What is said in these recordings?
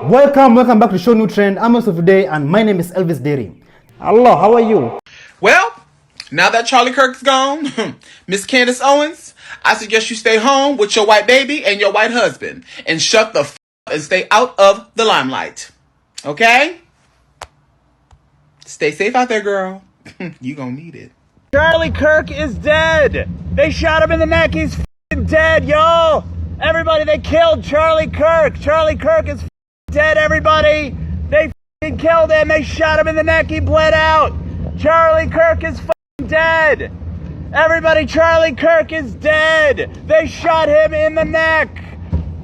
Welcome back to ShowNewTrend. I'm host of today, and my name is Elvis Derry. Hello, how are you? Well, now that Charlie Kirks gone, Miss Candace Owens, I suggest you stay home with your white baby and your white husband and shut the f up and stay out of the limelight. Okay? Stay safe out there, girl. You gonna need it. Charlie Kirk is dead. They shot him in the neck. He's f***ing dead, y'all. Everybody, they killed Charlie Kirk. Charlie Kirk is f***ing dead, everybody. They f***ing killed him. They shot him in the neck. He bled out. Charlie Kirk is f***ing dead. Everybody, Charlie Kirk is dead. They shot him in the neck.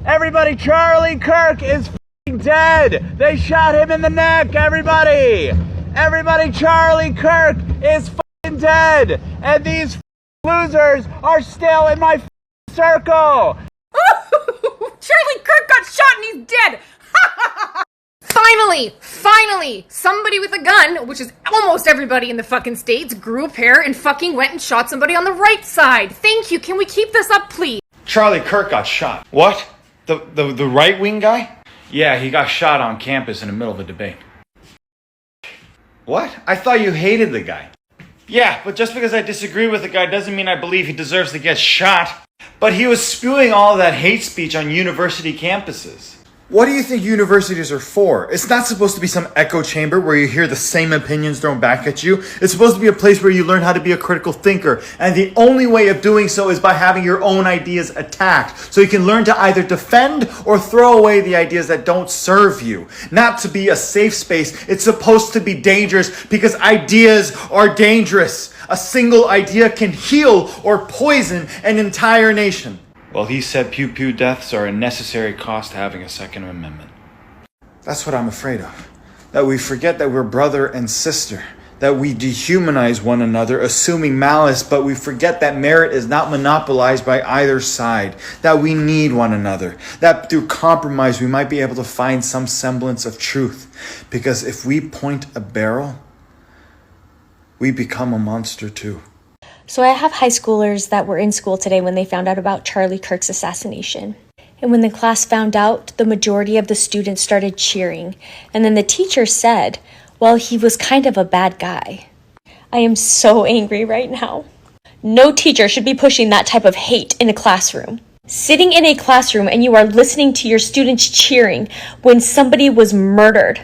Everybody, Charlie Kirk is f***ing dead. They shot him in the neck, everybody. Everybody, Charlie Kirk is f***ing dead. And these losers are still in my circle. Charlie Kirk got shot and he's dead. Finally, somebody with a gun, which is almost everybody in the fucking States, grew a pair and fucking went and shot somebody on the right side. Thank you. Can we keep this up, please? Charlie Kirk got shot. What? The right-wing guy? Yeah, he got shot on campus in the middle of a debate. What? I thought you hated the guy. Yeah, but just because I disagree with the guy doesn't mean I believe he deserves to get shot. But he was spewing all that hate speech on university campuses. What do you think universities are for? It's not supposed to be some echo chamber where you hear the same opinions thrown back at you. It's supposed to be a place where you learn how to be a critical thinker. And the only way of doing so is by having your own ideas attacked. So you can learn to either defend or throw away the ideas that don't serve you. Not to be a safe space. It's supposed to be dangerous because ideas are dangerous. A single idea can heal or poison an entire nation. Well, he said pew-pew deaths are a necessary cost to having a Second Amendment. That's what I'm afraid of. That we forget that we're brother and sister. That we dehumanize one another, assuming malice, but we forget that merit is not monopolized by either side. That we need one another. That through compromise we might be able to find some semblance of truth. Because if we point a barrel, we become a monster too. So I have high schoolers that were in school today when they found out about Charlie Kirk's assassination. And when the class found out, the majority of the students started cheering. And then the teacher said, well, he was kind of a bad guy. I am so angry right now. No teacher should be pushing that type of hate in a classroom. Sitting in a classroom and you are listening to your students cheering when somebody was murdered.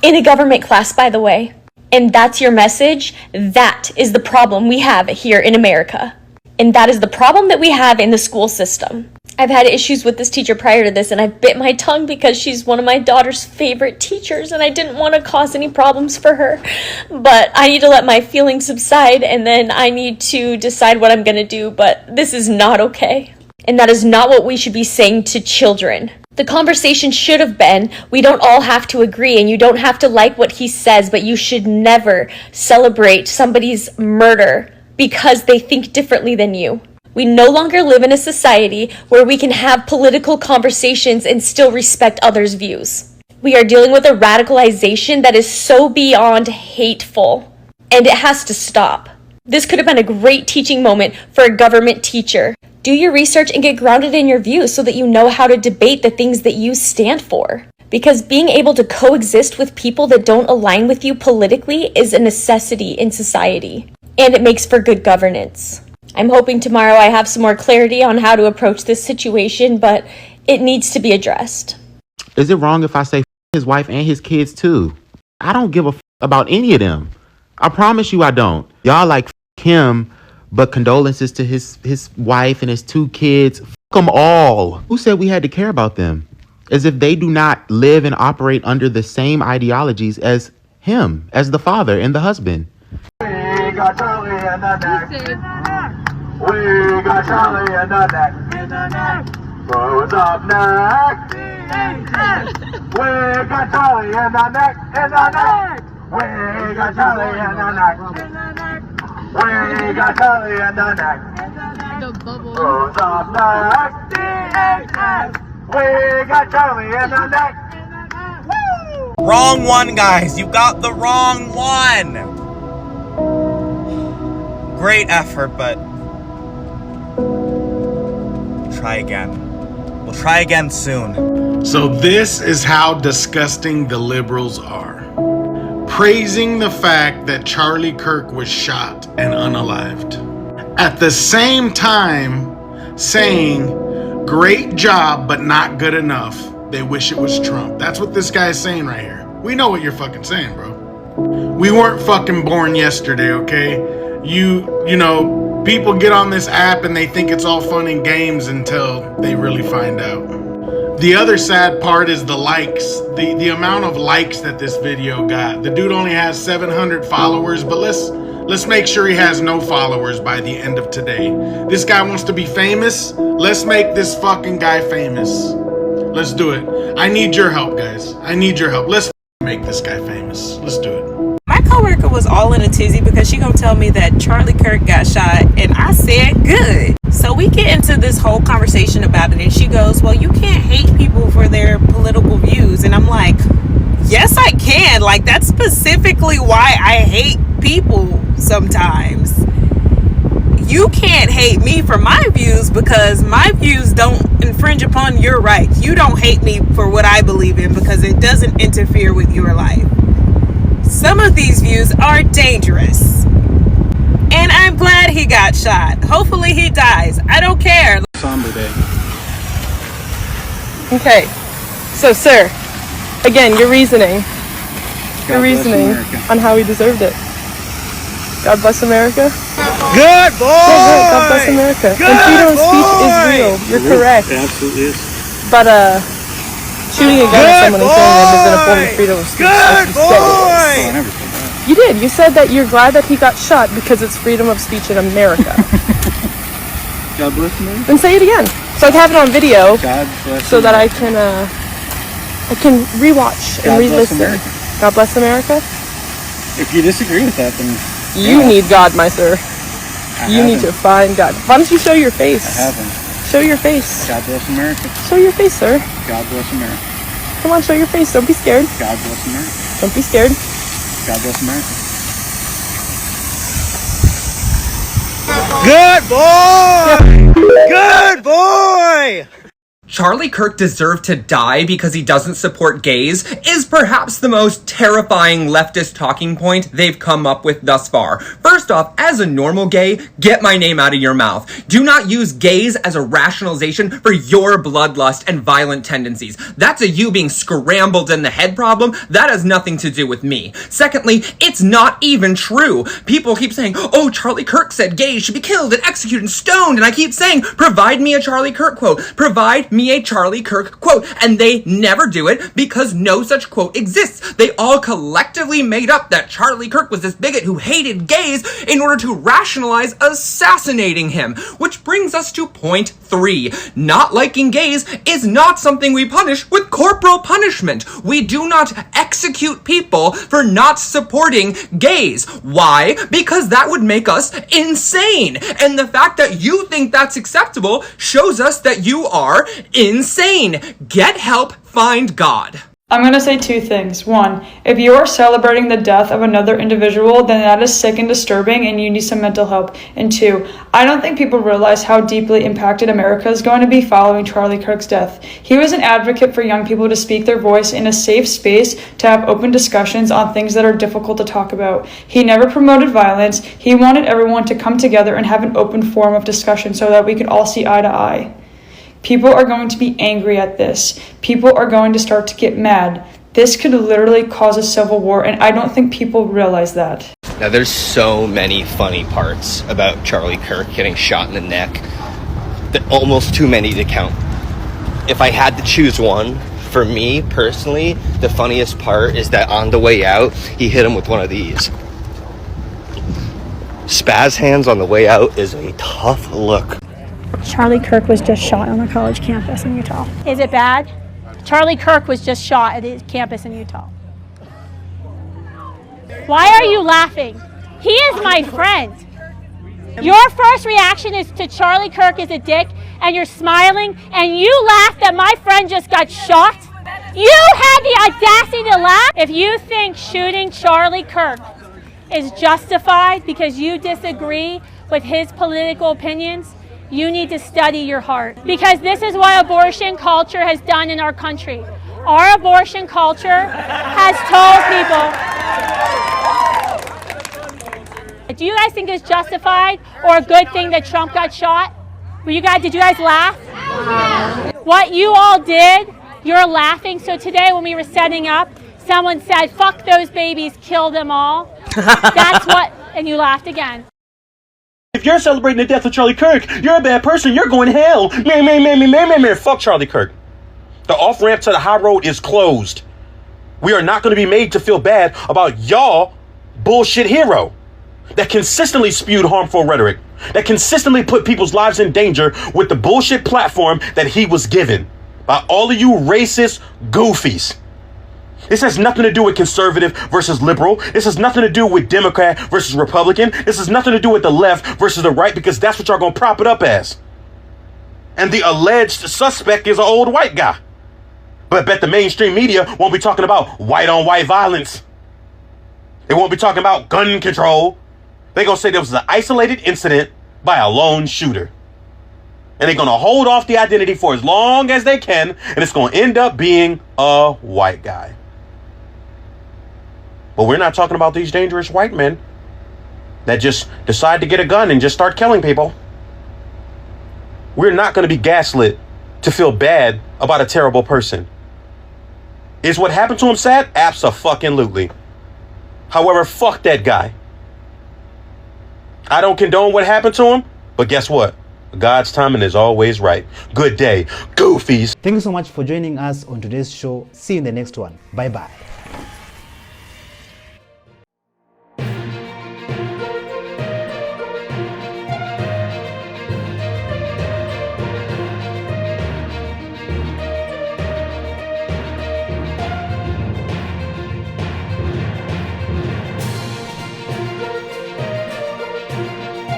In a government class, by the way. And that's your message? That is the problem we have here in America. And that is the problem that we have in the school system. I've had issues with this teacher prior to this, and I've bit my tongue because she's one of my daughter's favorite teachers, and I didn't want to cause any problems for her. But I need to let my feelings subside, and then I need to decide what I'm going to do. But this is not okay. And that is not what we should be saying to children. The conversation should have been, we don't all have to agree and you don't have to like what he says, but you should never celebrate somebody's murder because they think differently than you. We no longer live in a society where we can have political conversations and still respect others' views. We are dealing with a radicalization that is so beyond hateful, and it has to stop. This could have been a great teaching moment for a government teacher. Do your research and get grounded in your views so that you know how to debate the things that you stand for. Because being able to coexist with people that don't align with you politically is a necessity in society. And it makes for good governance. I'm hoping tomorrow I have some more clarity on how to approach this situation, but it needs to be addressed. Is it wrong if I say his wife and his kids too? I don't give a about any of them. I promise you I don't. Y'all like him. But condolences to his wife and his 2 kids. Fuck them all. Who said we had to care about them? As if they do not live and operate under the same ideologies as him, as the father and the husband. We got Charlie in the neck. We got Charlie in the neck. Rose up neck. We got Charlie in the neck. We got Charlie in the neck. We got Charlie in the neck. Rose up neck. We got Charlie in the neck. Wrong one, guys. You got the wrong one. Great effort, but try again. We'll try again soon. So this is how disgusting the liberals are. Praising the fact that Charlie Kirk was shot and unalived. At the same time saying, great job, but not good enough. They wish it was Trump. That's what this guy is saying right here. We know what you're fucking saying, bro. We weren't fucking born yesterday, okay? You know, people get on this app and they think it's all fun and games until they really find out. The other sad part is the likes, the amount of likes that this video got. The dude only has 700 followers, but let's make sure he has no followers by the end of today. This guy wants to be famous. Let's make this fucking guy famous. Let's do it. I need your help, guys. I need your help. Let's make this guy famous. Let's do it. My coworker was all in a tizzy because she gonna tell me that Charlie Kirk got shot, and I said good. So we get into this whole conversation about it, and she goes, well, you can't hate people for their political views. And I'm like, yes, I can. Like, that's specifically why I hate people sometimes. You can't hate me for my views because my views don't infringe upon your rights. You don't hate me for what I believe in because it doesn't interfere with your life. Some of these views are dangerous. And I'm glad he got shot. Hopefully he dies. I don't care. Somber day. Okay. So, sir, again, your reasoning. On how he deserved it. God bless America. Good boy! Yeah, God bless America. Good and freedom of speech boy! is real. You're correct. It absolutely is. But shooting a gun at someone and killing them isn't a form of freedom of speech. Good boy! You did. You said that you're glad that he got shot because it's freedom of speech in America. God bless America. Then say it again, so I can have it on video, God bless so that America. I can rewatch and re-listen. God bless America. If you disagree with that, then You need God, my sir. You need to find God. Why don't you show your face? I haven't. Show your face. God bless America. Show your face, sir. God bless America. Come on, show your face. Don't be scared. God bless America. Don't be scared. God bless America. Good boy! Good boy! Charlie Kirk deserved to die because he doesn't support gays is perhaps the most terrifying leftist talking point they've come up with thus far. First off, as a normal gay, get my name out of your mouth. Do not use gays as a rationalization for your bloodlust and violent tendencies. That's a you being scrambled in the head problem. That has nothing to do with me. Secondly, it's not even true. People keep saying, oh, Charlie Kirk said gays should be killed and executed and stoned. And I keep saying, provide me a Charlie Kirk quote. Provide me a Charlie Kirk quote, and they never do it because no such quote exists. They all collectively made up that Charlie Kirk was this bigot who hated gays in order to rationalize assassinating him, which brings us to point 3. Not liking gays is not something we punish with corporal punishment. We do not execute people for not supporting gays. Why? Because that would make us insane. And the fact that you think that's acceptable shows us that you are insane. Get help, find God. I'm going to say two things. One, if you are celebrating the death of another individual, then that is sick and disturbing and you need some mental help. And two, I don't think people realize how deeply impacted America is going to be following Charlie Kirk's death. He was an advocate for young people to speak their voice in a safe space, to have open discussions on things that are difficult to talk about. He never promoted violence. He wanted everyone to come together and have an open forum of discussion so that we could all see eye to eye. People are going to be angry at this. People are going to start to get mad. This could literally cause a civil war, and I don't think people realize that. Now, there's so many funny parts about Charlie Kirk getting shot in the neck, that almost too many to count. If I had to choose one, for me personally, the funniest part is that on the way out, he hit him with one of these. Spaz hands on the way out is a tough look. Charlie Kirk was just shot on a college campus in Utah. Is it bad? Charlie Kirk was just shot at his campus in Utah. Why are you laughing? He is my friend. Your first reaction is to Charlie Kirk is a dick, and you're smiling, and you laugh that my friend just got shot? You had the audacity to laugh? If you think shooting Charlie Kirk is justified because you disagree with his political opinions, you need to study your heart. Because this is what abortion culture has done in our country. Our abortion culture has told people. Do you guys think it's justified or a good thing that Trump got shot? Did you guys laugh? What you all did, you're laughing. So today when we were setting up, someone said, fuck those babies, kill them all. That's what, and you laughed again. If you're celebrating the death of Charlie Kirk, you're a bad person. You're going to hell. Man. Fuck Charlie Kirk. The off-ramp to the high road is closed. We are not going to be made to feel bad about y'all bullshit hero that consistently spewed harmful rhetoric, that consistently put people's lives in danger with the bullshit platform that he was given by all of you racist goofies. This has nothing to do with conservative versus liberal. This has nothing to do with Democrat versus Republican. This has nothing to do with the left versus the right, because that's what y'all gonna prop it up as. And the alleged suspect is an old white guy. But I bet the mainstream media won't be talking about white-on-white violence. They won't be talking about gun control. They're gonna say there was an isolated incident by a lone shooter. And they're gonna hold off the identity for as long as they can, and it's gonna end up being a white guy. But we're not talking about these dangerous white men that just decide to get a gun and just start killing people. We're not going to be gaslit to feel bad about a terrible person. Is what happened to him sad? Abso-fucking-lutely. However, fuck that guy. I don't condone what happened to him, but guess what? God's timing is always right. Good day, goofies. Thank you so much for joining us on today's show. See you in the next one. Bye-bye.